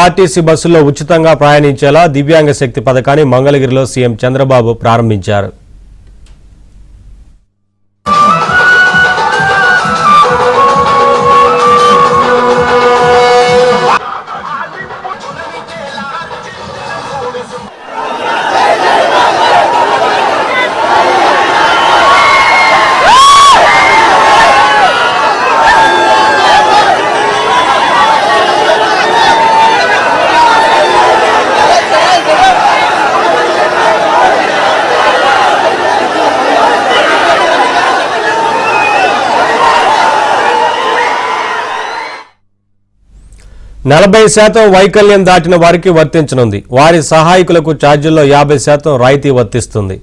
RTC బస్సుల్లో ఉచితంగా ప్రయాణించేలా దివ్యాంగ శక్తి పథకాన్ని మంగళగిరిలో సీఎం చంద్రబాబు ప్రారంభించారు. నలభై శాతం వైకల్యం దాటిన వారికి వర్తించనుంది. వారి సహాయకులకు ఛార్జీల్లో 50% రాయితీ వర్తిస్తుంది.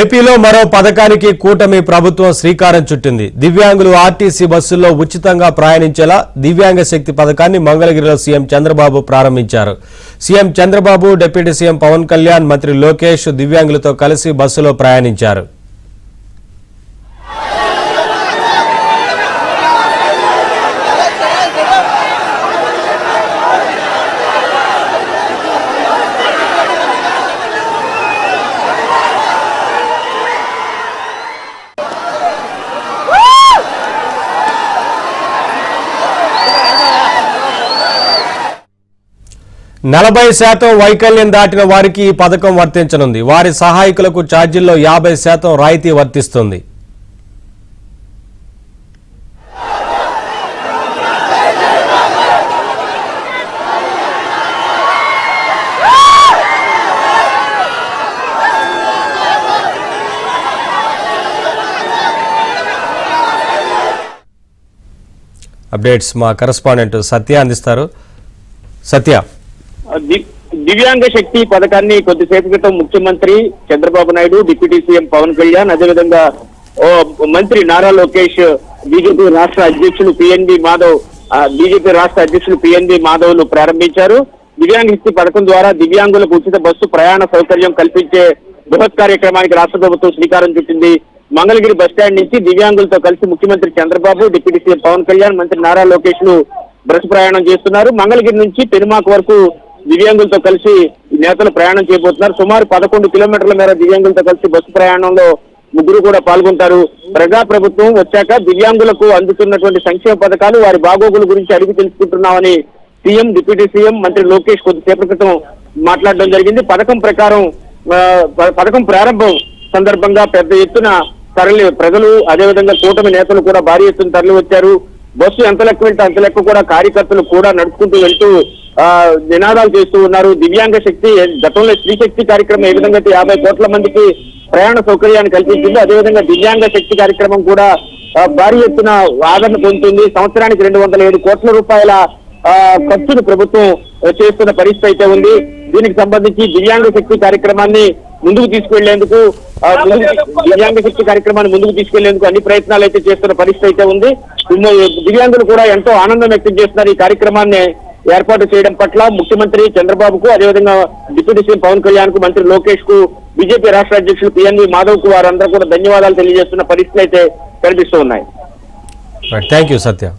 ఏపీలో మరో పథకానికి కూటమి ప్రభుత్వం శ్రీకారం చుట్టింది. దివ్యాంగులు ఆర్టీసీ బస్సుల్లో ఉచితంగా ప్రయాణించేలా దివ్యాంగ శక్తి పథకాన్ని మంగళగిరిలో సీఎం చంద్రబాబు ప్రారంభించారు. CM Chandrababu, deputy CM Pawan Kalyan, మంత్రి లోకేష్ దివ్యాంగులతో కలిసి బస్సులో ప్రయాణించారు. నలభై శాతం వైకల్యం దాటిన వారికి ఈ పథకం వర్తించనుంది. వారి సహాయకులకు ఛార్జీల్లో 50% రాయితీ వర్తిస్తుంది. అప్డేట్స్ మా కరెస్పాండెంట్ సత్య అందిస్తారు. సత్య, దివ్యాంగ శక్తి పథకాన్ని కొద్దిసేపు క్రితం ముఖ్యమంత్రి చంద్రబాబు నాయుడు, డిప్యూటీ సీఎం పవన్ కళ్యాణ్, అదేవిధంగా మంత్రి నారా లోకేష్, బీజేపీ రాష్ట్ర అధ్యక్షులు పిఎన్బి మాధవ్లు ప్రారంభించారు. దివ్యాంగ శక్తి పథకం ద్వారా దివ్యాంగులకు ఉచిత బస్సు ప్రయాణ సౌకర్యం కల్పించే బృహత్ కార్యక్రమానికి రాష్ట్ర ప్రభుత్వం శ్రీకారం చుట్టింది. మంగళగిరి బస్టాండ్ నుంచి దివ్యాంగులతో కలిసి ముఖ్యమంత్రి చంద్రబాబు, డిప్యూటీ సీఎం పవన్ కళ్యాణ్, మంత్రి నారా లోకేష్ లు బస్సు ప్రయాణం చేస్తున్నారు. మంగళగిరి నుంచి పెనుమాక వరకు దివ్యాంగులతో కలిసి నేతలు ప్రయాణం చేయబోతున్నారు. సుమారు 11 కిలోమీటర్ల మేర దివ్యాంగులతో కలిసి బస్సు ప్రయాణంలో ముగ్గురు కూడా పాల్గొంటారు. ప్రజా ప్రభుత్వం వచ్చాక దివ్యాంగులకు అందుతున్నటువంటి సంక్షేమ పథకాలు, వారి బాగోగుల గురించి అడిగి తెలుసుకుంటున్నామని సీఎం, డిప్యూటీ సీఎం, మంత్రి లోకేష్ కొద్దిసేపటి క్రితం మాట్లాడడం జరిగింది. పథకం ప్రారంభం సందర్భంగా పెద్ద ఎత్తున ప్రజలు, అదేవిధంగా కూటమి నేతలు కూడా భారీ ఎత్తున తరలి వచ్చారు. బస్సు ఎంత లెక్క వెళ్తే అంత లెక్క కూడా కార్యకర్తలు కూడా నడుచుకుంటూ వెళ్తూ నినాదాలు చేస్తూ ఉన్నారు. దివ్యాంగ శక్తి గతంలో స్త్రీ శక్తి కార్యక్రమం ఏ విధంగా 50 కోట్ల మందికి ప్రయాణ సౌకర్యాన్ని కల్పించింది, అదేవిధంగా దివ్యాంగ శక్తి కార్యక్రమం కూడా భారీ ఎత్తున ఆదరణ పొందుతుంది. సంవత్సరానికి 207 కోట్ల రూపాయల ఖర్చును ప్రభుత్వం చేస్తున్న పరిస్థితి అయితే ఉంది. దీనికి సంబంధించి దివ్యాంగ శక్తి కార్యక్రమాన్ని ముందుకు తీసుకెళ్లేందుకు అన్ని ప్రయత్నాలు అయితే చేస్తున్న పరిస్థితి అయితే ఉంది. దివ్యాంగులు కూడా ఎంతో ఆనందం వ్యక్తం చేస్తున్నారు. ఈ కార్యక్రమాన్ని ఏర్పాటు చేయడం పట్ల ముఖ్యమంత్రి చంద్రబాబుకు, అదేవిధంగా డిప్యూటీ సీఎం పవన్ కళ్యాణ్ కు, మంత్రి లోకేష్ కు, బీజేపీ రాష్ట్ర అధ్యక్షులు పిఎన్బి మాధవ్ కు వారందరూ కూడా ధన్యవాదాలు తెలియజేస్తున్న పరిస్థితులు అయితే కనిపిస్తూ ఉన్నాయి. Thank you Satya.